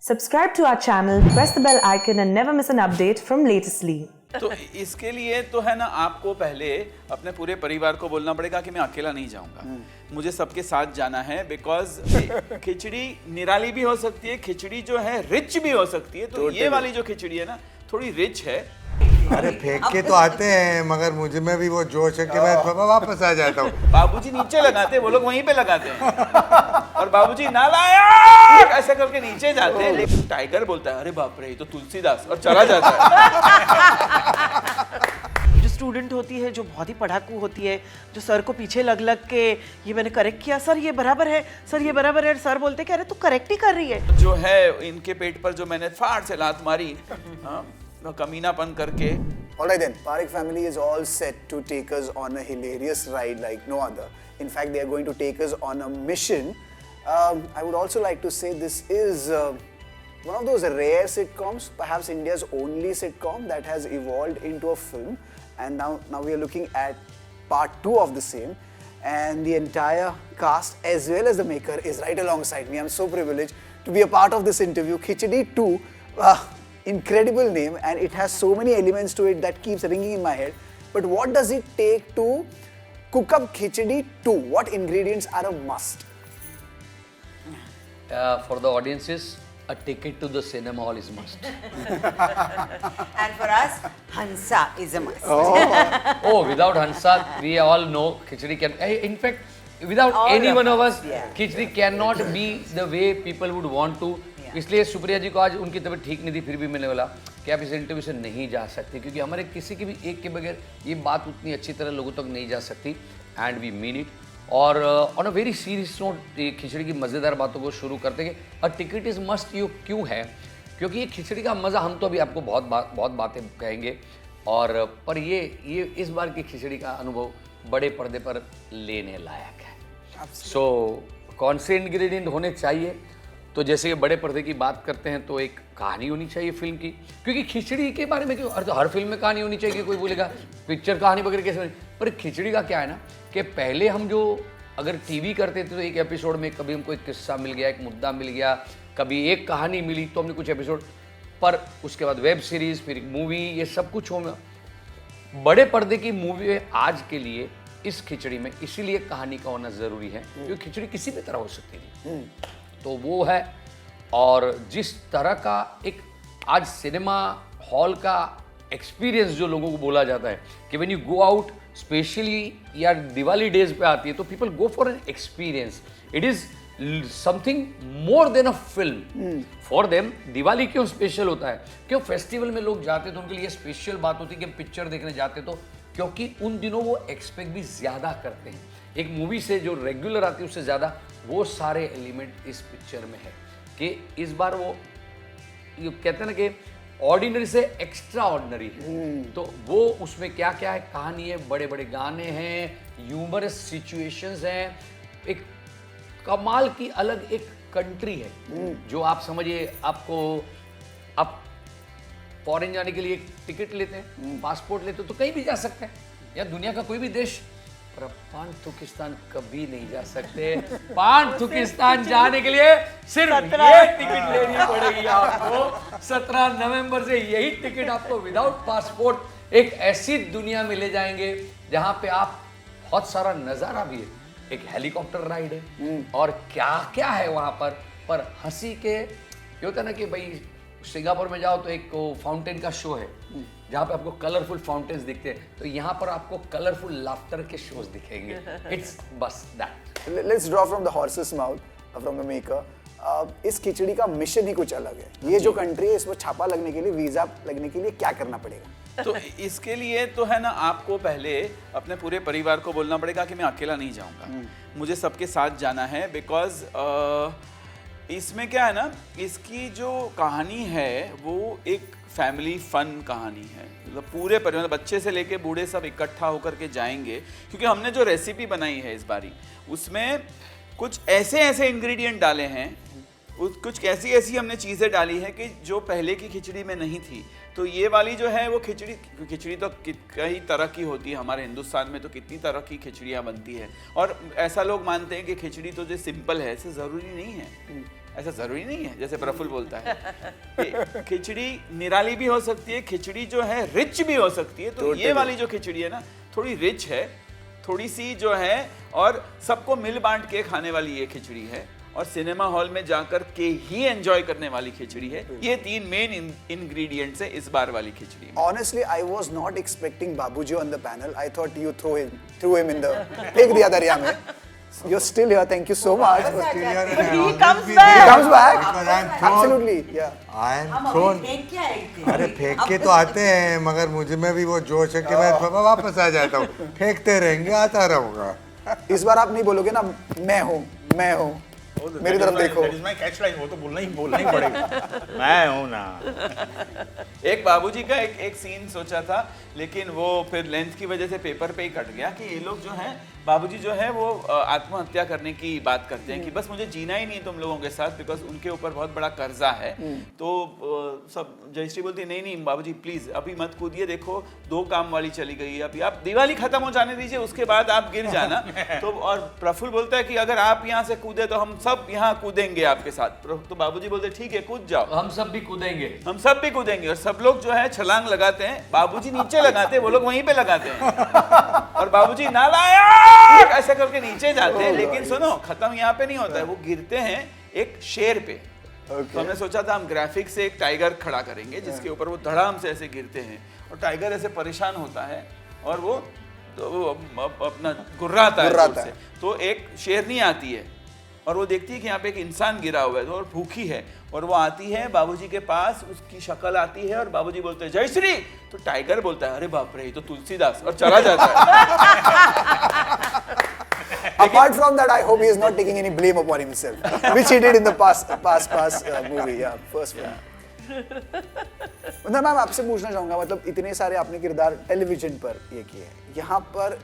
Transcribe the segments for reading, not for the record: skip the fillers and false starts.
Subscribe to our channel, press the bell icon and never miss an update from Latestly. तो इसके लिए तो है ना, आपको पहले अपने पूरे परिवार को बोलना पड़ेगा कि मैं अकेला नहीं जाऊंगा, मुझे सबके साथ जाना है। बिकॉज खिचड़ी निराली भी हो सकती है, खिचड़ी जो है रिच भी हो सकती है। तो ये वाली जो खिचड़ी है ना, थोड़ी रिच है। अरे फेंक के तो आते हैं, मगर मुझ में भी वो जोश है कि मैं वापस आ जाता हूँ। बाबूजी नीचे लगाते हैं, वो लोग वहीं पे लगाते हैं और बाबूजी नालायक ऐसे करके नीचे जाते हैं। लेकिन टाइगर बोलता है अरे बाप रे, ये तो तुलसीदास, और चला जाता है। जो स्टूडेंट होती है, जो बहुत ही पढ़ाकू होती है, जो सर को पीछे लग लग के ये मैंने करेक्ट किया, सर ये बराबर है, सर ये बराबर है, सर बोलते कि अरे तू करेक्ट ही कर रही है। जो है इनके पेट पर जो मैंने फाड़ से लात मारी, कमीनापन करके। Alright then, Parik family is all set to take us on a hilarious ride like no other. In fact, they are going to take us on a mission. I would also like to say this is one of those rare sitcoms, perhaps India's only sitcom that has evolved into a film. And now we are looking at part 2 of the same. And the entire cast as well as the maker is right alongside me. I'm so privileged to be a part of this interview. Khichdi 2. Incredible name, and it has so many elements to it that keeps ringing in my head. But what does it take to cook up Khichdi 2? What ingredients are a must? For the audiences, a ticket to the cinema hall is must. And for us, Hansa is a must. Oh, without Hansa, we all know Khichdi can. In fact, without All any of one of us, us, yeah. Khichdi cannot be the way people would want to. इसलिए सुप्रिया जी को आज उनकी तबीयत ठीक नहीं थी, फिर भी मैंने बोला कि आप इस इंटरव्यू से नहीं जा सकते, क्योंकि हमारे किसी के भी एक के बगैर ये बात उतनी अच्छी तरह लोगों तक नहीं जा सकती। And we mean it. और on a very serious note, ये खिचड़ी की मज़ेदार बातों को शुरू करते हैं कि a ticket is must you क्यों है, क्योंकि ये खिचड़ी का मज़ा हम तो अभी आपको बहुत बातें कहेंगे, और पर ये इस बार की खिचड़ी का अनुभव बड़े पर्दे पर लेने लायक है। सो कौन से इंग्रेडिएंट होने चाहिए? तो जैसे कि बड़े पर्दे की बात करते हैं तो एक कहानी होनी चाहिए फिल्म की, क्योंकि खिचड़ी के बारे में क्यों, हर फिल्म में कहानी होनी चाहिए। कोई बोलेगा पिक्चर कहानी वगैरह कैसे बनी, पर खिचड़ी का क्या है ना कि पहले हम जो अगर टीवी करते थे तो एक एपिसोड में कभी हमको एक किस्सा मिल गया, एक मुद्दा मिल गया, कभी एक कहानी मिली तो हमने कुछ एपिसोड, पर उसके बाद वेब सीरीज़, फिर मूवी, ये सब कुछ हो। बड़े पर्दे की मूवी आज के लिए इस खिचड़ी में इसीलिए कहानी का होना ज़रूरी है, क्योंकि खिचड़ी किसी भी तरह हो सकती थी, तो वो है। और जिस तरह का एक आज सिनेमा हॉल का एक्सपीरियंस जो लोगों को बोला जाता है कि when you go out, specially या दिवाली डेज पे आती है, तो people go for an experience. It is something more than a film for them. Diwali क्यों स्पेशल होता है? क्यों फेस्टिवल में लोग जाते तो उनके लिए स्पेशल बात होती है कि पिक्चर देखने जाते, तो क्योंकि उन दिनों वो एक्सपेक्ट भी ज़्यादा करते हैं एक मूवी से, जो रेगुलर आती है उससे ज़्यादा। वो सारे एलिमेंट इस पिक्चर में है कि इस बार वो ये कहते हैं ना कि ऑर्डिनरी से एक्स्ट्रा ऑर्डिनरी है। तो वो उसमें क्या क्या है, कहानी है, बड़े बड़े गाने हैं, ह्यूमरस सिचुएशंस हैं, एक कमाल की अलग एक कंट्री है। जो आप समझिए, आप फॉरेन जाने के लिए एक टिकट लेते हैं, पासपोर्ट लेते हो तो कहीं भी जा सकते हैं, या दुनिया का कोई भी देश, पर पांथुकिस्तान कभी नहीं जा सकते। पांथुकिस्तान जाने के लिए सिर्फ ये टिकट लेनी पड़ेगी आपको। 17 नवंबर से यही टिकट आपको विदाउट पासपोर्ट एक ऐसी दुनिया में ले जाएंगे जहां पे आप बहुत सारा नजारा भी है, एक हेलीकॉप्टर राइड है, और क्या क्या है वहां पर हंसी के ये होता है ना कि भाई सिंगापुर में जाओ तो एक फाउंटेन का शो है जहाँ पे आपको कलरफुल फाउंटेन्स दिखते हैं, तो यहाँ पर आपको कलरफुल लाफ्टर के शोज दिखेंगे। इट्स बस that. Let's draw from the horse's mouth, from the maker. इस खिचड़ी का मिशन ही कुछ अलग है। ये जो कंट्री है, इसमें छापा लगने के लिए, वीजा लगने के लिए क्या करना पड़ेगा? तो इसके लिए तो है ना, आपको पहले अपने पूरे परिवार को बोलना पड़ेगा कि मैं अकेला नहीं जाऊंगा, मुझे सबके साथ जाना है। बिकॉज इसमें क्या है ना, इसकी जो कहानी है वो एक फैमिली फन कहानी है। मतलब पूरे परिवार, बच्चे से लेके बूढ़े सब इकट्ठा होकर के जाएंगे, क्योंकि हमने जो रेसिपी बनाई है इस बारी, उसमें कुछ ऐसे इंग्रेडिएंट डाले हैं, कुछ ऐसी हमने चीज़ें डाली हैं कि जो पहले की खिचड़ी में नहीं थी। तो ये वाली जो है वो खिचड़ी तो कई तरह की होती है, हमारे हिंदुस्तान में तो कितनी तरह की खिचड़ियाँ बनती है, और ऐसा लोग मानते हैं कि खिचड़ी तो जो सिंपल है, ऐसे ज़रूरी नहीं है। ऐसा जरूरी नहीं है जैसे प्रफुल्ल बोलता है। खिचड़ी निराली भी हो सकती है, खिचड़ी जो है रिच भी हो सकती है। तो ये वाली जो खिचड़ी है ना थोड़ी रिच है, थोड़ी सी जो है, और सबको मिल बांट के खाने वाली ये खिचड़ी है, और सिनेमा हॉल में जाकर के ही एंजॉय करने वाली खिचड़ी है। ये 3 मेन इंग्रेडिएंट्स है इस बार वाली खिचड़ी में। Honestly, I was not expecting Babuji on the panel. I thought you threw him in the फेंक दिया दरिया में. You're still here. Thank you so much. He comes back. He comes back. Because I'm thrown. Absolutely, yeah. I am thrown. अरे फेंक के तो आते हैं, मगर मुझे में भी वो जोश है कि मैं वापस आ जाता हूँ। फेंकते रहेंगे, आता रहूँगा। इस बार आप नहीं बोलोगे ना मैं हूँ मेरी तरफ देखो। That is my catchline, वो तो बोलना ही पड़ेगा। मैं हूँ ना। एक बाबूजी का एक सीन सोचा था, लेकिन वो फिर लेंथ की वजह से पेपर पे ही कट गया कि ये लोग जो हैं, बाबूजी जो है वो आत्महत्या करने की बात करते हैं कि बस मुझे जीना ही नहीं तुम लोगों के साथ, बिकॉज उनके ऊपर बहुत बड़ा कर्जा है। तो सब जयश्री बोलती नहीं नहीं बाबूजी प्लीज अभी मत कूदिए, देखो 2 काम वाली चली गई है, अभी आप दिवाली खत्म हो जाने दीजिए, उसके बाद आप गिर जाना। तो और प्रफुल्ल बोलता है कि अगर आप यहाँ से कूदे तो हम सब यहाँ कूदेंगे आपके साथ। तो बाबूजी बोलते ठीक है कूद जाओ, हम सब भी कूदेंगे, हम सब भी कूदेंगे। और सब लोग जो है छलांग लगाते हैं, बाबूजी नीचे लगाते हैं, वो लोग वहीं पे लगाते हैं, और बाबूजी नालायक ऐसे करके नीचे जाते हैं। लेकिन सुनो खत्म यहाँ पे नहीं होता है, वो गिरते हैं एक शेर पे। तो हमने सोचा था हम ग्राफिक्स से एक टाइगर खड़ा करेंगे जिसके ऊपर वो धड़ाम से ऐसे गिरते हैं, और टाइगर ऐसे परेशान होता है और वो अपना गुर्राता है जोर से। तो एक शेरनी आती है और वो देखती है कि यहाँ पे एक इंसान गिरा हुआ है और भूखी है, और वो आती है बाबूजी के पास, उसकी शक्ल आती है और बाबूजी बोलते हैं जयश्री। तो टाइगर बोलता है अरे बाप रे ये तो तुलसीदास, और चला जाता है। Apart from that, I hope he is not taking any blame upon himself, which he did in the past movie, yeah, first film. मतलब मैं आपसे पूछना चाहूँगा, मतलब इतने सारे आपने किरदार टेलीविजन पर ये किए हैं, यहाँ पर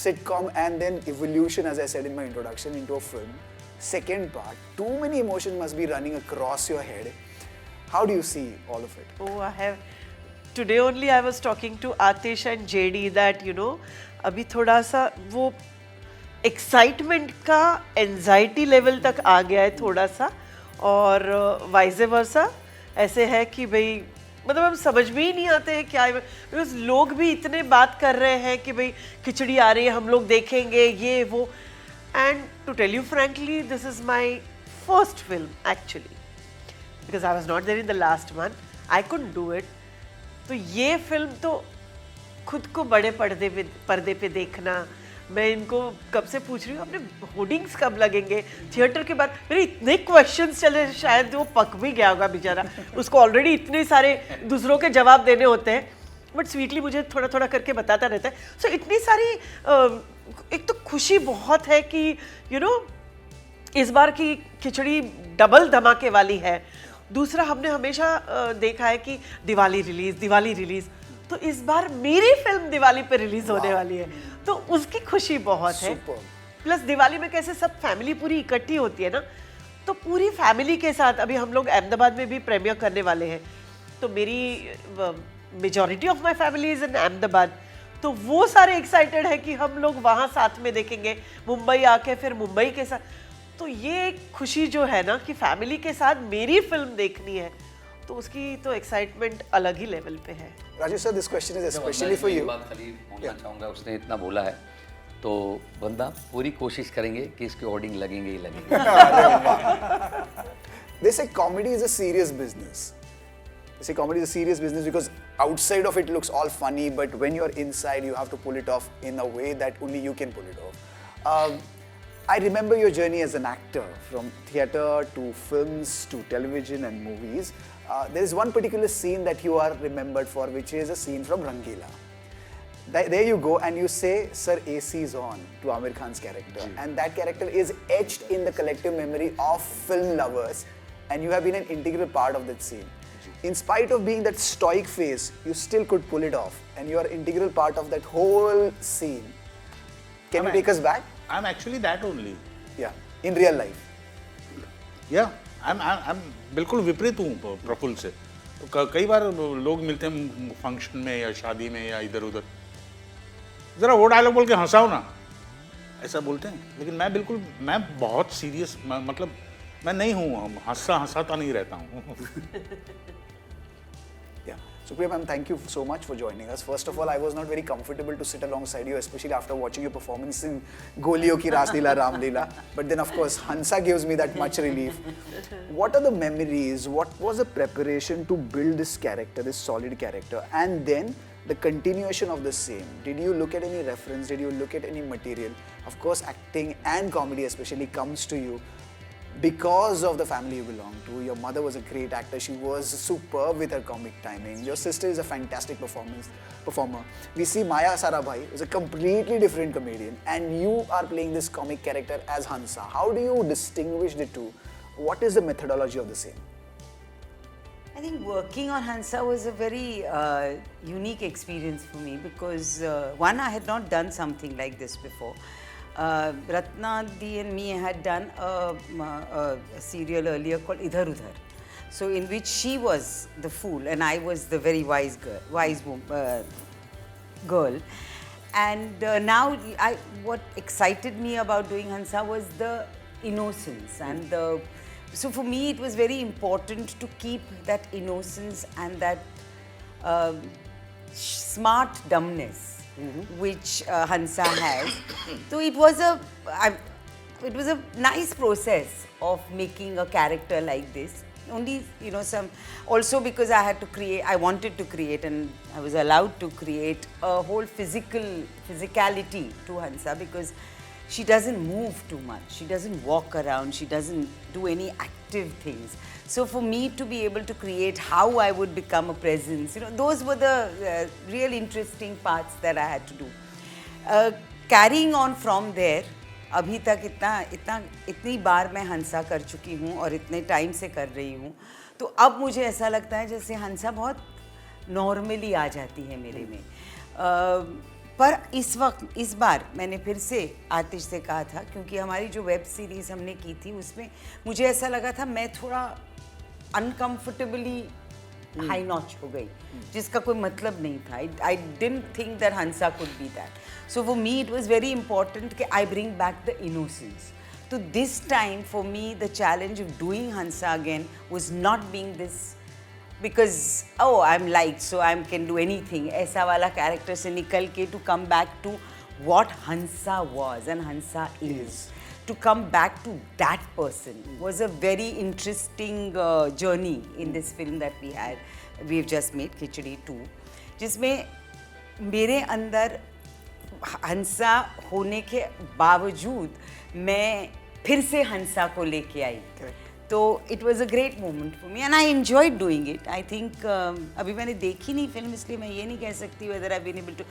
sitcom and then evolution, as I said in my introduction, into a film. Second part, too many emotions must be running across your head. How do you see all of it? Oh, I have. Today only I was talking to Atish and JD that अभी थोड़ा सा वो excitement का anxiety level तक आ गया है थोड़ा सा, और वाइस वर्सा ऐसे है कि भाई मतलब हम समझ में ही नहीं आते हैं क्या है, बिकॉज लोग भी इतने बात कर रहे हैं कि भाई खिचड़ी आ रही है हम लोग देखेंगे ये वो। And to tell you frankly this is my first film actually, because I was not there in the last one, I couldn't do it. तो ये फिल्म तो खुद को बड़े पर्दे पे देखना, मैं इनको कब से पूछ रही हूँ अपने होर्डिंग्स कब लगेंगे थिएटर के बाद, मेरे इतने क्वेश्चंस चले, शायद वो पक भी गया होगा बेचारा, उसको ऑलरेडी इतने सारे दूसरों के जवाब देने होते हैं, बट स्वीटली मुझे थोड़ा थोड़ा करके बताता रहता है। सो इतनी सारी एक तो खुशी बहुत है कि इस बार की खिचड़ी डबल धमाके वाली है। दूसरा हमने हमेशा देखा है कि दिवाली रिलीज, तो इस बार मेरी फिल्म दिवाली पे रिलीज होने वाली है, तो उसकी खुशी बहुत है। प्लस दिवाली में कैसे सब फैमिली पूरी इकट्ठी होती है ना, तो पूरी फैमिली के साथ अभी हम लोग अहमदाबाद में भी प्रीमियर करने वाले हैं, तो मेरी majority of my family is in Ahmedabad, तो वो सारे एक्साइटेड है कि हम लोग वहाँ साथ में देखेंगे, मुंबई आके फिर मुंबई के साथ। तो ये एक खुशी जो है ना कि फैमिली के साथ मेरी फिल्म देखनी है, तो उसकी तो एक्साइटमेंट अलग ही लेवल पे है। Rajeev sir, this question is specially for you. बात खाली बोलना चाहूँगा, उसने इतना बोला है तो बंदा पूरी कोशिश करेंगे कि इसके होर्डिंग लगेंगे ही लगेंगे। They say comedy is a serious business. They say comedy is a serious business because outside of it looks all funny, but when you're inside, you have to pull it off in a way that only you can pull it off. I remember your journey as an actor, from theatre to films to television and movies. There is one particular scene that you are remembered for, which is a scene from Rangila. There you go and you say, "Sir, AC is on" to Amir Khan's character, and that character is etched in the collective memory of film lovers, and you have been an integral part of that scene. In spite of being that stoic face, you still could pull it off, and you are an integral part of that whole scene. Can you take us back? I'm actually that only. Yeah, in real life. Yeah, I'm बिल्कुल विपरीत हूँ प्रफुल्ल से। तो कई बार लोग मिलते हैं function में या शादी में या इधर उधर, जरा वो डायलॉग बोल के हंसाओ ना, ऐसा बोलते हैं, लेकिन मैं बहुत सीरियस, मतलब मैं नहीं हूँ, हंसाता नहीं रहता हूँ. Yeah. Supriya ma'am, thank you so much for joining us. First of all, I was not very comfortable to sit alongside you, especially after watching your performance in Goliyo Ki Ras Leela, Ram Leela. But then, of course, Hansa gives me that much relief. What are the memories? What was the preparation to build this character, this solid character? And then the continuation of the same. Did you look at any reference? Did you look at any material? Of course, acting and comedy especially comes to you because of the family you belong to. Your mother was a great actor. She was superb with her comic timing. Your sister is a fantastic performer. We see Maya Sarabhai is a completely different comedian, and you are playing this comic character as Hansa. How do you distinguish the two? What is the methodology of the same? I think working on Hansa was a very unique experience for me because one, I had not done something like this before. Ratna Di and me had done a serial earlier called Idhar Udhar, so in which she was the fool and I was the very wise girl. And now what excited me about doing Hansa was the innocence and the. So for me, it was very important to keep that innocence and that smart dumbness which Hansa has. So it was a nice process of making a character like this. Only, you know, also because I wanted to create and I was allowed to create a whole physicality to Hansa because she doesn't move too much, she doesn't walk around, she doesn't do any active things. So for me to be able to create how I would become a presence, you know, those were the real interesting parts that I had to do. Carrying on from there, अभी तक इतनी बार मैं हंसा कर चुकी हूँ और इतने time से कर रही हूँ, तो अब मुझे ऐसा लगता है जैसे हंसा बहुत नॉर्मली आ जाती है मेरे में. पर इस बार मैंने फिर से आतिश से कहा था, क्योंकि हमारी जो वेब सीरीज़ हमने की थी उसमें मुझे ऐसा लगा था मैं थोड़ा अनकम्फर्टेबली हाई नॉच हो गई, जिसका कोई मतलब नहीं था. I didn't think that Hansa could be that. So for me it was very important कि I bring back the innocence. तो this time for me the challenge of doing Hansa again was not being this because I'm liked so I can do anything, ऐसा वाला character से निकल के to come back to what Hansa was and Hansa is, to come back to that person was a very interesting journey in this film that we've just made, Khichdi 2, जिसमें मेरे अंदर हंसा होने के बावजूद मैं फिर से हंसा को लेके आई. तो it was a great moment for me and I enjoyed doing it. I think अभी मैंने देखी नहीं फिल्म, इसलिए मैं ये नहीं कह सकती whether I been able to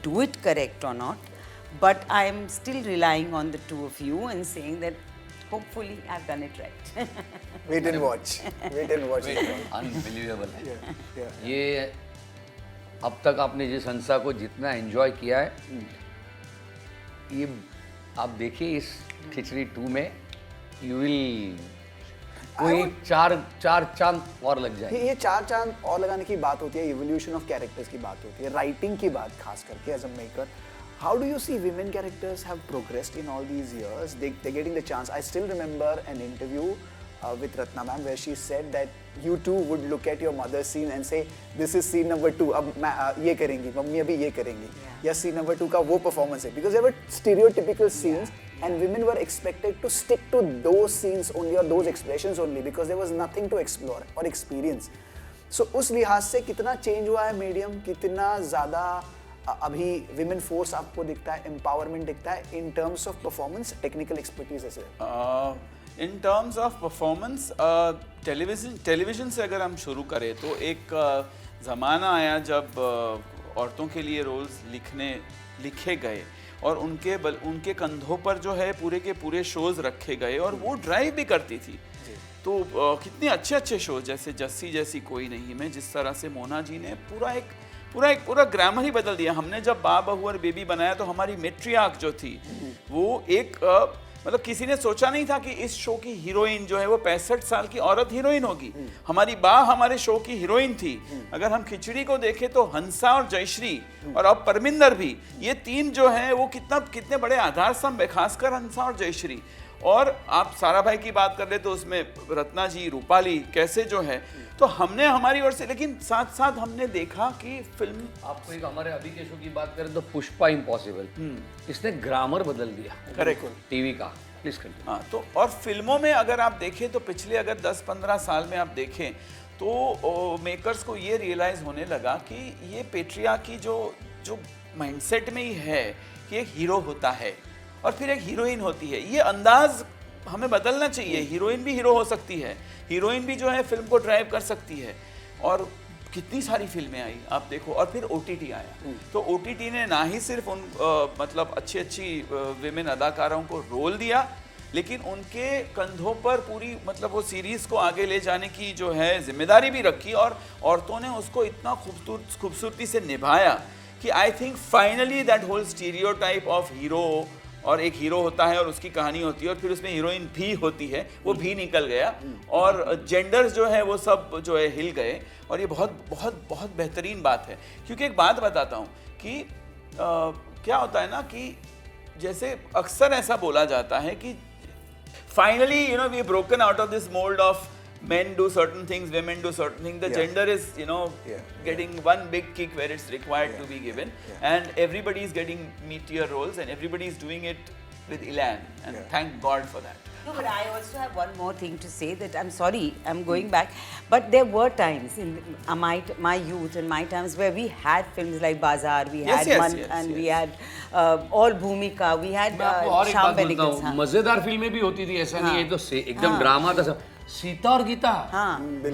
do it correct और not, but I am still relying on the two of you and saying that hopefully I have done it right. Wait and watch. Unbelievable है ये. अब तक आपने जिस हंसा को जितना enjoy किया है, ये आप देखिए इस खिचड़ी 2 में यू विल कोई चार चांद और लग जाए. ये 4 चांद और लगाने की बात होती है, इवोल्यूशन ऑफ कैरेक्टर्स की बात होती है, राइटिंग की बात खास करके as a maker. How do you see women characters have progressed in all these years? They're getting the chance. I still remember an interview with Ratna ma'am where she said that you too would look at your mother's scene and say, this is scene number 2. अब मैं ये करेंगी, mummy अभी ये करेंगी, या scene number 2 का वो performance है. Because there were stereotypical scenes and women were expected to stick to those scenes only or those expressions only because there was nothing to explore or experience. So उस लिहाज से कितना change हुआ है medium, कितना ज़्यादा अभी women force आपको दिखता है, empowerment दिखता है in terms of performance, technical expertise ऐसे. In terms of performance television से अगर हम शुरू करें तो एक ज़माना आया जब औरतों के लिए रोल्स लिखे गए और उनके कंधों पर जो है पूरे के पूरे शोज़ रखे गए और वो ड्राइव भी करती थी. तो कितने अच्छे शोज जैसे जस्सी जैसी कोई नहीं में, जिस तरह से मोना जी ने पूरा ग्रामर ही बदल दिया. हमने जब बाप बहू और बेबी बनाया तो हमारी मेट्रियार्क जो थी वो एक मतलब किसी ने सोचा नहीं था कि इस शो की हीरोइन जो है वो 65 साल की औरत हीरोइन होगी. हमारी हमारे शो की हीरोइन थी. अगर हम खिचड़ी को देखें तो हंसा और जयश्री और अब परमिंदर भी, ये 3 जो हैं वो कितने बड़े आधार स्तंभ है, खासकर हंसा और जयश्री. और आप सारा भाई की बात कर ले तो उसमें रत्ना जी, रूपाली कैसे जो है, तो हमने हमारी ओर से, लेकिन साथ साथ हमने देखा कि फिल्म, आपको एक हमारे अभी के शो की बात करें तो पुष्पा इम्पॉसिबल, इसने ग्रामर बदल दिया करेक्ट टीवी का। Please continue. हाँ, तो और फिल्मों में अगर आप देखें तो पिछले अगर 10-15 साल में आप देखें तो मेकर्स को ये रियलाइज होने लगा कि ये पेट्रिया की जो माइंडसेट में ही है कि एक हीरो होता है और फिर एक हीरोइन होती है, ये अंदाज हमें बदलना चाहिए। हीरोइन भी हीरो हो सकती है, हीरोइन भी जो है फिल्म को ड्राइव कर सकती है। और कितनी सारी फिल्में आई आप देखो, और फिर OTT आया, तो OTT ने ना ही सिर्फ उन मतलब अच्छी विमेन अदाकारों को रोल दिया, लेकिन उनके कंधों पर पूरी मतलब वो सीरीज को आगे ले जाने की जो है जिम्मेदारी भी रखी, और औरतों ने उसको इतना खूबसूरती से निभाया कि I think finally that whole stereotype of hero, और एक हीरो होता है और उसकी कहानी होती है और फिर उसमें हीरोइन भी होती है, वो भी निकल गया, और जेंडर्स जो है वो सब जो है हिल गए, और ये बहुत बहुत बहुत बेहतरीन बात है। क्योंकि एक बात बताता हूँ कि क्या होता है ना कि जैसे अक्सर ऐसा बोला जाता है कि finally you know we broken out of this mould of men do certain things, women do certain things. The gender is, you know, getting one big kick where it's required to be given, and everybody is getting meatier roles, and everybody is doing it with elan, and thank God for that. No, but I also have one more thing to say, that I'm sorry, I'm going back, but there were times in my youth and my times where we had films like Bazaar, we had and we had all Bhumika, we had Sham Benegans. मजेदार फिल्में भी होती थी, ऐसा नहीं है तो एकदम ड्रामा था सब। सीता और गीता,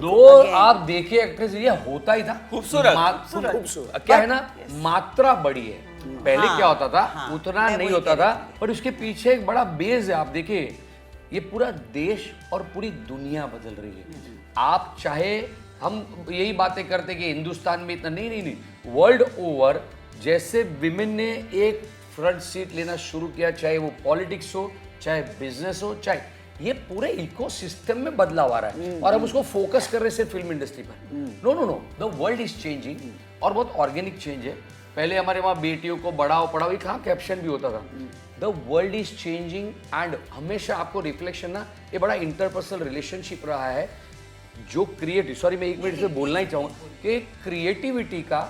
दो आप देखिए एक्ट्रेस, ये होता ही था खूबसूरत। क्या है ना, मात्रा बड़ी है, पहले क्या होता था उतना नहीं होता था, पर उसके पीछे एक बड़ा बेस है। आप देखिए ये पूरा देश और पूरी दुनिया बदल रही है। आप चाहे, हम यही बातें करते कि हिंदुस्तान में इतना नहीं, वर्ल्ड ओवर जैसे विमेन ने एक फ्रंट सीट लेना शुरू किया, चाहे वो पॉलिटिक्स हो, चाहे बिजनेस हो, चाहे ये पूरे इकोसिस्टम में बदलाव आ रहा है, और हम उसको फोकस कर रहे हैं सिर्फ फिल्म इंडस्ट्री पर। No, the world is changing, और बहुत ऑर्गेनिक चेंज है। पहले हमारे वहाँ बेटियों को बढ़ाओ पढ़ाओ, कहाँ कैप्शन भी होता था। The world is changing, and हमेशा आपको रिफ्लेक्शन ना, ये बड़ा इंटरपर्सनल रिलेशनशिप रहा है जो क्रिएटिव, सॉरी मैं एक मिनट से बोलना ही चाहूँगा कि क्रिएटिविटी का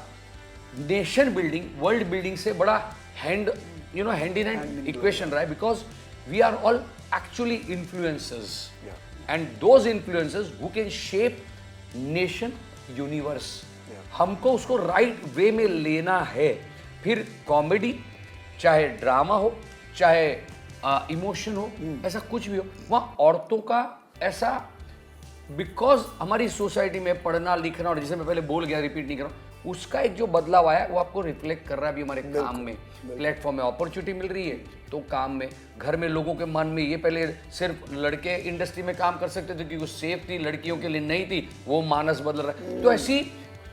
नेशन बिल्डिंग, वर्ल्ड बिल्डिंग से बड़ा हैंड इन हैंड इक्वेशन रहा है, because we are all actually influencers, and those influencers who can shape nation, universe. हमको उसको राइट वे में लेना है, फिर कॉमेडी चाहे ड्रामा हो, चाहे इमोशन हो, ऐसा कुछ भी हो, वहाँ औरतों का ऐसा, बिकॉज हमारी सोसाइटी में पढ़ना लिखना, और जैसे मैं पहले बोल गया, रिपीट नहीं कर रहा हूँ, उसका एक जो बदलाव आया वो आपको रिफ्लेक्ट कर रहा है अभी हमारे काम में। प्लेटफॉर्म में अपॉर्चुनिटी मिल रही है तो काम में, घर में लोगों के मन में, ये पहले सिर्फ लड़के इंडस्ट्री में काम कर सकते थे क्योंकि वो सेफ थी, लड़कियों के लिए नहीं थी, वो मानस बदल रहा है। तो ऐसी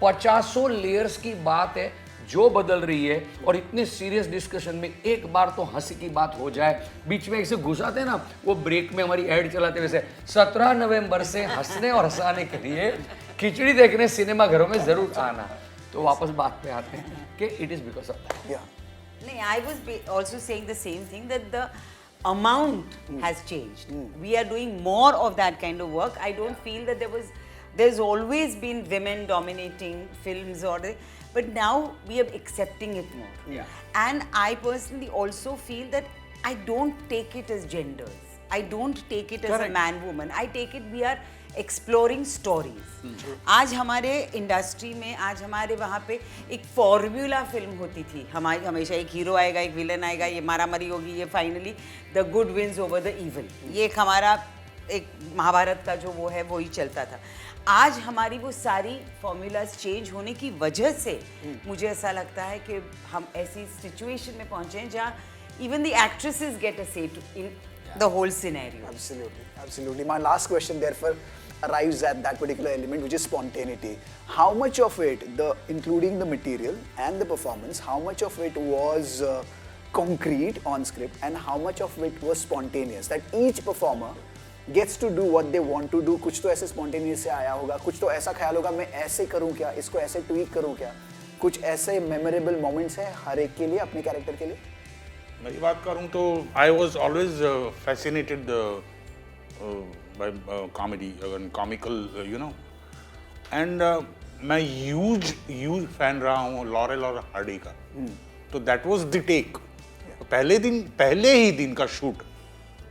50 लेयर्स की बात है जो बदल रही है, और इतने सीरियस डिस्कशन में एक बार तो हंसी की बात हो जाए, बीच में ऐसे घुसाते हैं ना, वो ब्रेक में हमारी ऐड चलाते वैसे 17 नवंबर से हंसने और हंसाने के लिए खिचड़ी देखने सिनेमा घरों में जरूर आना। तो वापस बात पे आते हैं कि it is because of that. No, I was also saying the same thing, that the amount has changed. We are doing more of that kind of work. I don't feel that there's always been women dominating films, but now we are accepting it more. And I personally also feel that I don't take it as genders. I don't take it as a man woman. I take it we are exploring stories. आज हमारे industry में, आज हमारे वहाँ पे एक formula film होती थी, हमारी हमेशा एक हीरो आएगा, एक विलन आएगा, ये मारामारी होगी, ये finally the good wins over the evil, ये एक हमारा एक महाभारत का जो वो है वो ही चलता था। आज हमारी वो सारी फॉर्मूलाज चेंज होने की वजह से मुझे ऐसा लगता है कि हम ऐसी सिचुएशन में पहुँचे हैं जहाँ even the actresses get a say in the whole scenario. Absolutely. My last question therefore arrives at that particular element, which is spontaneity. How much of it, including the material and the performance, how much of it was concrete on script, and how much of it was spontaneous? That each performer gets to do what they want to do. कुछ तो ऐसे spontaneous से आया होगा, कुछ तो ऐसा ख्याल होगा मैं ऐसे करूँ क्या, इसको ऐसे tweak करूँ क्या, कुछ ऐसे memorable moments हैं हर एक के लिए, अपने character के लिए? मेरी बात करूं तो I was always fascinated by comedy comical you know and मैं ह्यूज फैन रहा हूँ लॉरेल और हार्डी का। तो दैट वाज द टेक। पहले ही दिन का शूट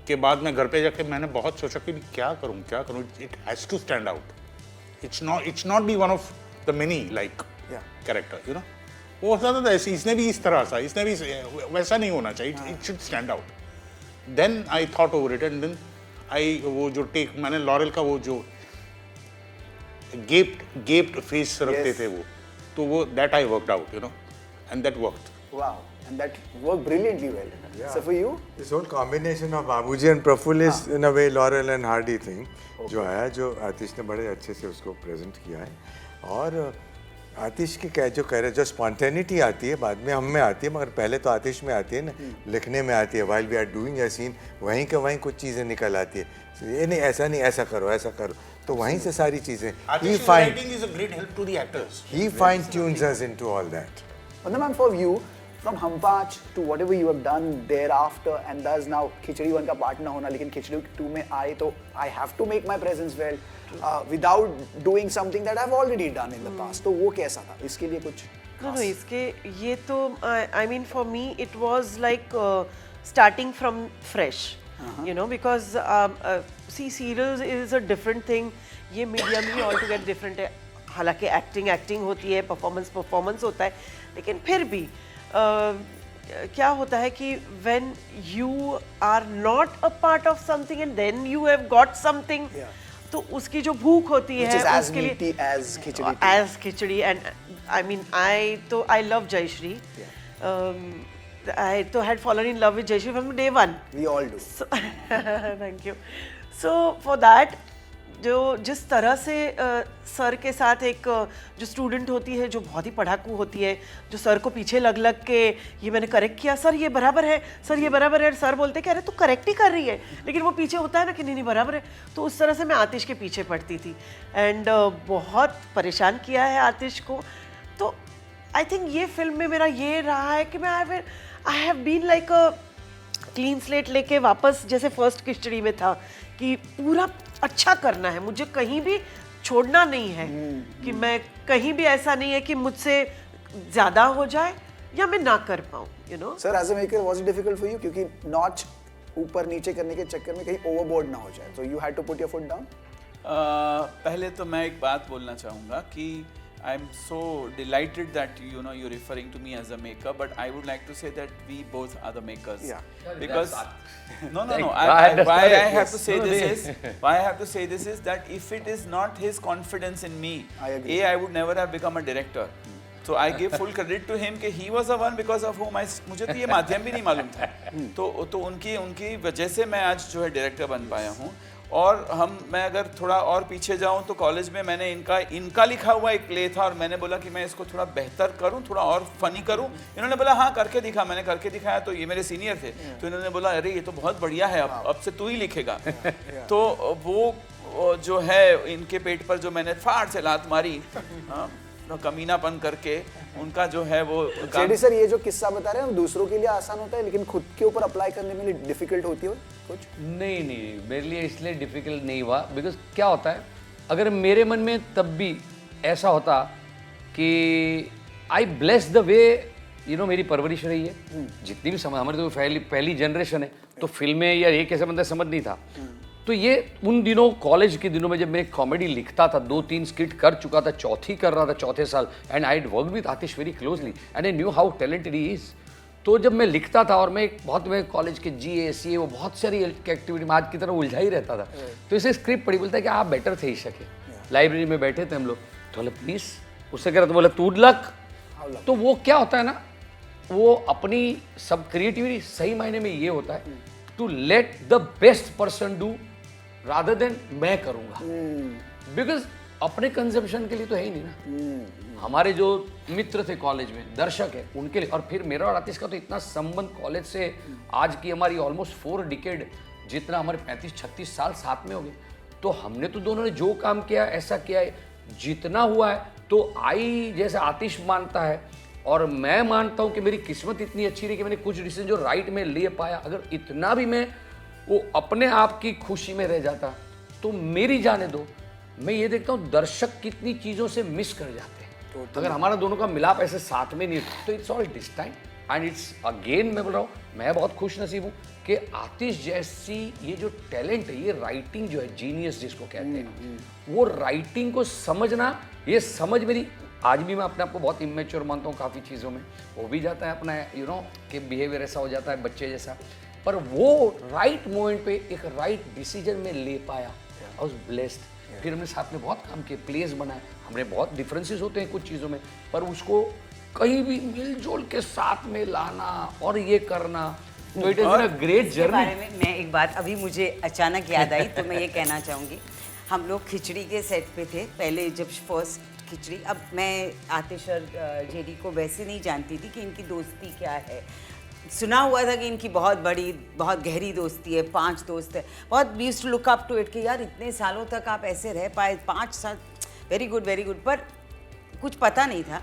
के बाद मैं घर पे जाके मैंने बहुत सोचा कि क्या करूं it has to stand out. It's not be one of the many like character you know. वो होता था ऐसे, इसने भी इस तरह सा, इसने भी वैसा नहीं होना चाहिए, it should stand out. Then I thought over it and then वो जो टेक मैंने लॉरेल का वो जो गेप्ड फेस रखते थे वो, तो वो that I worked out you know and that worked. Wow, and that worked brilliantly well. Yeah. So for you? This whole combination of Babuji and Praful is in a way Laurel and Hardy thing जो है, जो आतिश ने बड़े अच्छे से उसको present किया है। और आतिश की जो कह रहे, जो स्पॉन्टेनिटी आती है बाद में हम में आती है, मगर पहले तो आतिश में आती है ना, लिखने में आती है। while we are doing a scene वहीं के वहीं कुछ चीज़ें निकल आती है, ये नहीं ऐसा नहीं, ऐसा करो, तो वहीं से सारी चीज़ें he fine tunes us into all that. Vandana ma'am, for you, from Hampach to whatever you have done thereafter, and thus now Khichdi 1 का पार्ट ना होना, लेकिन Khichdi 2 में आए तो I have to make my presence felt without doing something that I've already done in the past. तो वो कैसा था? इसके लिए कुछ No, इसके ये तो I mean for me it was like starting from fresh, you know, because see serials is a different thing. ये medium ही altogether different है। हालांकि एक्टिंग होती है, परफॉर्मेंस होता है, लेकिन फिर भी क्या होता है कि when you are not a part of something and then you have got something, तो उसकी जो भूख होती है उसके लिए as khichdi and I mean I love Jayashree. I had fallen in love with Jayashree from day one. We all do. So, thank you. So for that, जो जिस तरह से सर के साथ एक जो स्टूडेंट होती है जो बहुत ही पढ़ाकू होती है, जो सर को पीछे लग के ये मैंने करेक्ट किया, सर ये बराबर है, सर ये बराबर है, सर बोलते कि अरे तू करेक्ट ही कर रही है, लेकिन वो पीछे होता है ना कि नहीं बराबर है। तो उस तरह से मैं आतिश के पीछे पड़ती थी एंड बहुत परेशान किया है आतिश को। तो आई थिंक ये फिल्म में मेरा ये रहा है कि मैं I have been like a clean slate लेके वापस, जैसे फर्स्ट खिचड़ी में था कि पूरा अच्छा करना है, मुझे कहीं भी छोड़ना नहीं है कि मैं कहीं भी ऐसा नहीं है कि मुझसे ज्यादा हो जाए या मैं ना कर पाऊँ, you know. Sir as a maker was it difficult for you, क्योंकि नॉच ऊपर नीचे करने के चक्कर में कहीं ओवरबोर्ड ना हो जाए, so you had to put your foot down? पहले तो मैं एक बात बोलना चाहूँगा कि I'm so delighted that you're referring to me as a maker, but I would like to say that we both are the makers. Yeah. Because no. Why I have to say this is that if it is not his confidence in me, I would never have become a director. So I give full credit to him कि he was the one because of whom मुझे तो ये माध्यम भी नहीं मालूम था। तो उनकी वजह से मैं आज जो है डायरेक्टर बन पाया हूँ। और मैं अगर थोड़ा और पीछे जाऊं तो कॉलेज में मैंने इनका लिखा हुआ एक प्ले था और मैंने बोला कि मैं इसको थोड़ा बेहतर करूं, थोड़ा और फनी करूं। इन्होंने बोला हाँ करके दिखा, मैंने करके दिखाया। तो ये मेरे सीनियर थे, तो इन्होंने बोला अरे ये तो बहुत बढ़िया है, अब से तू ही लिखेगा। तो वो जो है इनके पेट पर जो मैंने फाड़ से लात मारी कमीनापन करके, उनका जो है वो जेडी सर ये जो किस्सा बता रहे हैं दूसरों के लिए आसान होता है लेकिन खुद के ऊपर अप्लाई करने में डिफिकल्ट होती है कुछ? नहीं, मेरे लिए इसलिए डिफिकल्ट नहीं हुआ बिकॉज क्या होता है, अगर मेरे मन में तब भी ऐसा होता कि आई ब्लेस द वे मेरी परवरिश रही है, जितनी भी समझ, हमारी तो पहली जनरेशन है, तो फिल्में या ये कैसे बनता है समझ नहीं था। तो ये उन दिनों कॉलेज के दिनों में जब मैं कॉमेडी लिखता था, 2-3 स्किट कर चुका था, चौथी कर रहा था चौथे साल, and I had worked with Atish very closely and I knew how talented he is. तो जब मैं लिखता था और मैं कॉलेज के GA CA वो बहुत सारी एक्टिविटी में आज की तरह उलझा ही रहता था, तो इसे स्क्रिप्ट पढ़ी, बोलता है कि आप बेटर थे ही सके। लाइब्रेरी में बैठे थे हम लोग, तो बोले प्लीज, उससे कह रहा तो बोला तू लक। तो वो क्या होता है ना, वो अपनी सब क्रिएटिविटी सही मायने में ये होता है to let the best person do rather than मैं करूंगा, बिकॉज अपने कंजम्पशन के लिए तो है ही नहीं ना। हमारे जो मित्र थे कॉलेज में, दर्शक है, उनके लिए। और फिर मेरा और आतिश का तो इतना संबंध कॉलेज से आज की हमारी ऑलमोस्ट 4 डिकेड, जितना हमारे 35-36 साल साथ में हो गए, तो हमने तो दोनों ने जो काम किया ऐसा किया है, जितना हुआ है। तो आई जैसे आतिश मानता है और मैं मानता हूँ कि मेरी किस्मत इतनी अच्छी रही कि मैंने कुछ डिसीजन जो राइट में ले पाया। अगर इतना भी मैं वो अपने आप की खुशी में रह जाता तो मेरी जाने दो, मैं ये देखता हूँ दर्शक कितनी चीज़ों से मिस कर जाते हैं। अगर हमारा दोनों का मिलाप ऐसे साथ में नहीं तो it's all this time and it's again मैं बोल रहा हूँ मैं बहुत खुश नसीब हूँ कि आतिश जैसी ये जो टैलेंट है, ये राइटिंग जो है जीनियस जिसको कहते हैं, वो राइटिंग को समझना, ये समझ मेरी आज भी मैं अपने आप को बहुत इमेच्योर मानता हूँ काफ़ी चीज़ों में, हो भी जाता है अपना यू नो कि बिहेवियर ऐसा हो जाता है बच्चे जैसा, पर वो राइट मोमेंट पे एक राइट डिसीजन में ले पाया। I was blessed. फिर हमने साथ में बहुत काम किए, प्लेस बनाए, हमने बहुत डिफरेंसेस होते हैं कुछ चीज़ों में, पर उसको कहीं भी मिलजुल के साथ में लाना और ये करना, तो इट इज़ अ ग्रेट इसके जर्नी। बारे में मैं एक बात अभी मुझे अचानक याद आई तो मैं ये कहना चाहूँगी। हम लोग खिचड़ी के सेट पे थे पहले जब फर्स्ट खिचड़ी। अब मैं आतिश और जेडी को वैसे नहीं जानती थी कि इनकी दोस्ती क्या है, सुना हुआ था कि इनकी बहुत बड़ी बहुत गहरी दोस्ती है, 5 दोस्त है, बहुत we used to look up to it कि यार इतने सालों तक आप ऐसे रह पाए 5 साल, वेरी गुड पर कुछ पता नहीं था।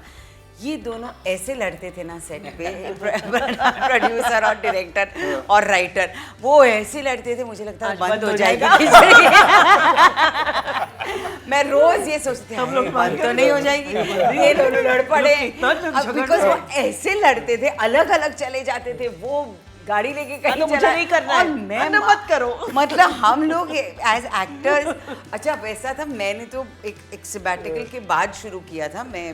ये दोनों ऐसे लड़ते थे ना सेट पे प्रोड्यूसर और डायरेक्टर और राइटर, वो ऐसे लड़ते थे मुझे लगता है बंद हो जाएगा खिचड़ी। मैं रोज ये सोचती हम लोग बंद तो नहीं हो जाएगी, ये दोनों लड़ पड़े। अब बिकॉज वो ऐसे लड़ते थे, अलग अलग चले जाते थे, वो गाड़ी लेके कहीं तो मुझे चला नहीं करना और है, मैं मत करो। मतलब हम लोग एज एक्टर्स, अच्छा वैसा था, मैंने तो एक सबैटिकल के बाद शुरू किया था मैं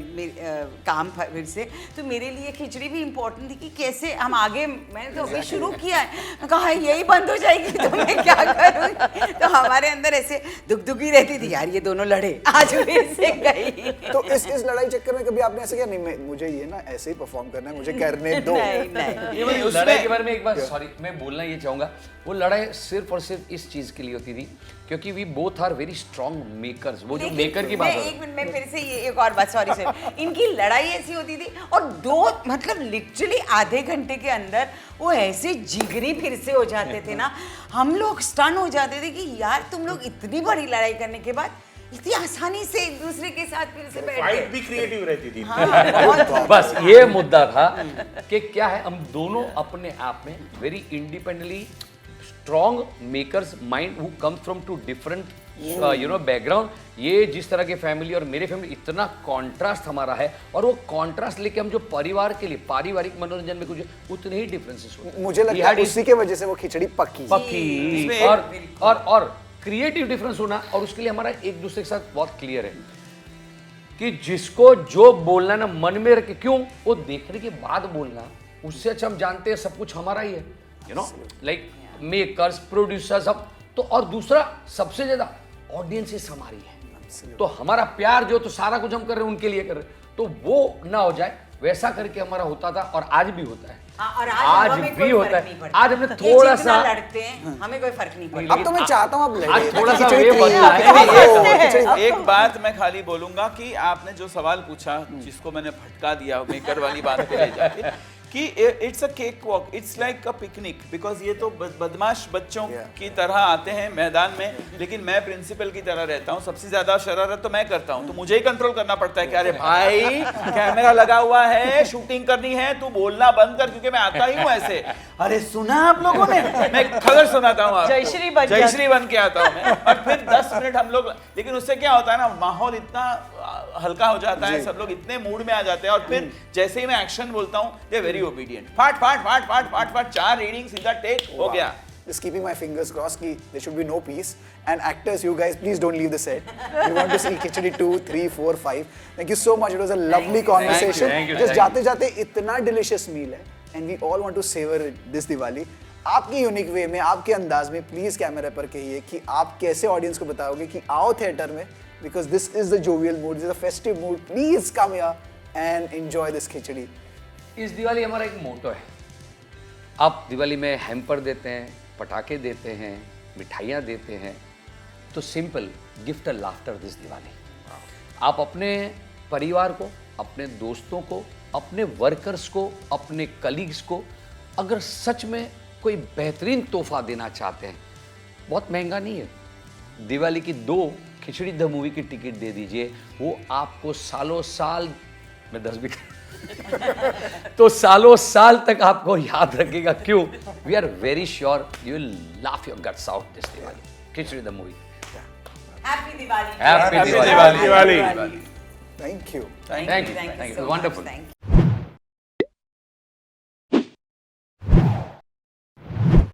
काम फिर से, तो मेरे लिए खिचड़ी भी इम्पोर्टेंट थी कि कैसे हम आगे, मैंने तो अभी शुरू किया है, मैं कहा यही बंद हो जाएगी तो मैं क्या करूँगी। तो हमारे अंदर ऐसे दुखी रहती थी यार ये दोनों लड़े, आज फिर से गई। तो इस लड़ाई चक्कर में कभी आपने ऐसा किया नहीं मुझे ये ना ऐसे ही परफॉर्म करना है, मुझे करने दो? नहीं उस लड़ाई के बारे में एक बार सॉरी मैं बोलना ये चाहूँगा, वो लड़ाई सिर्फ और सिर्फ इस चीज़ के लिए होती थी क्योंकि we both are very strong makers. वो जो मेकर की बात है, एक मिनट में फिर से ये एक और बात, सॉरी सर, इनकी लड़ाई ऐसी होती थी और 2 मतलब लिटरली आधे घंटे के अंदर वो ऐसे जिगरी फिर से हो जाते थे ना, हम लोग स्टन हो जाते थे कि यार तुम लोग इतनी बड़ी लड़ाई करने के बाद इतनी आसानी से एक दूसरे के साथ फिर से बैठ फाइट गए। भी क्रिएटिव रहती थी। बस ये मुद्दा था कि क्या है, हम दोनों अपने आप में very independently strong makers mind who comes from two different you know background. ये जिस तरह के फैमिली और मेरे फैमिली, इतना कॉन्ट्रास्ट हमारा है, और वो कॉन्ट्रास्ट लेके हम जो परिवार के लिए पारिवारिक मनोरंजन में कुछ उतने ही डिफरेंसेस होते हैं। मुझे लगता है उसी के वजह से वो खिचड़ी पक्की और क्रिएटिव डिफरेंस होना, और उसके लिए हमारा एक दूसरे के साथ बहुत क्लियर है कि जिसको जो बोलना ना मन में रखे, क्यों वो देखने के बाद बोलना, उससे अच्छा हम जानते हैं सब कुछ हमारा ही है, you know like makers producers सब तो, और दूसरा सबसे ज्यादा ऑडियंसेस हमारी है, तो हमारा प्यार जो तो सारा कुछ हम कर रहे हैं उनके लिए कर रहे हैं, तो वो ना हो जाए वैसा करके हमारा होता था और आज भी होता है। और आज हमें भी कोई होता फर्क है। नहीं पड़ता। आज हमने ये थोड़ा जितना सा लड़ते हैं हमें कोई फर्क नहीं पड़ता। अब तो मैं चाहता हूँ आप लड़े, आज थोड़ा सा खिचड़ी वे तैयार बदला है। है। एक बात मैं खाली बोलूंगा कि आपने जो सवाल पूछा जिसको मैंने भटका दिया मेकर वाली बात पे ले जाके कि it's a cake walk, it's like a picnic, because ये तो बदमाश बच्चों की तरह आते हैं मैदान में, लेकिन मैं प्रिंसिपल की तरह रहता हूँ, सबसे ज्यादा शरारत तो मैं करता हूँ, तो मुझे ही कंट्रोल करना पड़ता है कि अरे भाई कैमरा लगा हुआ है, शूटिंग करनी है, तू बोलना बंद कर, क्योंकि मैं आता ही हूँ ऐसे। अरे सुना आप लोगों ने, मैं खबर सुनाता हूँ, जयश्री बन के आता हूँ मैं, और फिर 10 मिनट हम लोग, लेकिन उससे क्या होता है ना, माहौल इतना हल्का हो जाता है, सब लोग इतने मूड में आ जाते हैं, और फिर जैसे ही मैं एक्शन बोलता हूँ दे वेरी ओबीडियंट, फाट फाट फाट फाट फाट फाट, 4 रीडिंग सीधा टेक हो गया। Just keeping my fingers crossed कि there should be no peace, and actors you guys please don't leave the set. We want to see Khichdi 2, 3, 4, 5. Thank you so much, it was a lovely conversation. Thank you. Just जाते जाते इतना delicious meal है, and we all want to savor it this Diwali. आपकी unique way में, आपके अंदाज में please camera पर कहिए कि आप कैसे ऑडियंस को बताओगे कि आओ थिएटर में, because this is the jovial mood, this is a festive mood. Please come here and enjoy this खिचड़ी. इस दिवाली हमारा एक मोटो है, आप दिवाली में हैम्पर देते हैं, पटाखे देते हैं, मिठाइयाँ देते हैं, तो simple gift a laughter this Diwali. आप अपने परिवार को, अपने दोस्तों को, अपने वर्कर्स को, अपने कलीग्स को अगर सच में कोई बेहतरीन तोहफा देना चाहते हैं, बहुत महंगा नहीं है, दिवाली की 2 खिचड़ी द मूवी की टिकट दे दीजिए, वो आपको सालों साल मैं 10 भी तो सालों साल तक आपको याद रखेगा। क्यों? We are very sure you will laugh your guts out this Diwali. Khichdi the movie. Happy Diwali. Happy Happy Diwali. Thank you. Thank you. so Wonderful. much. Thank you.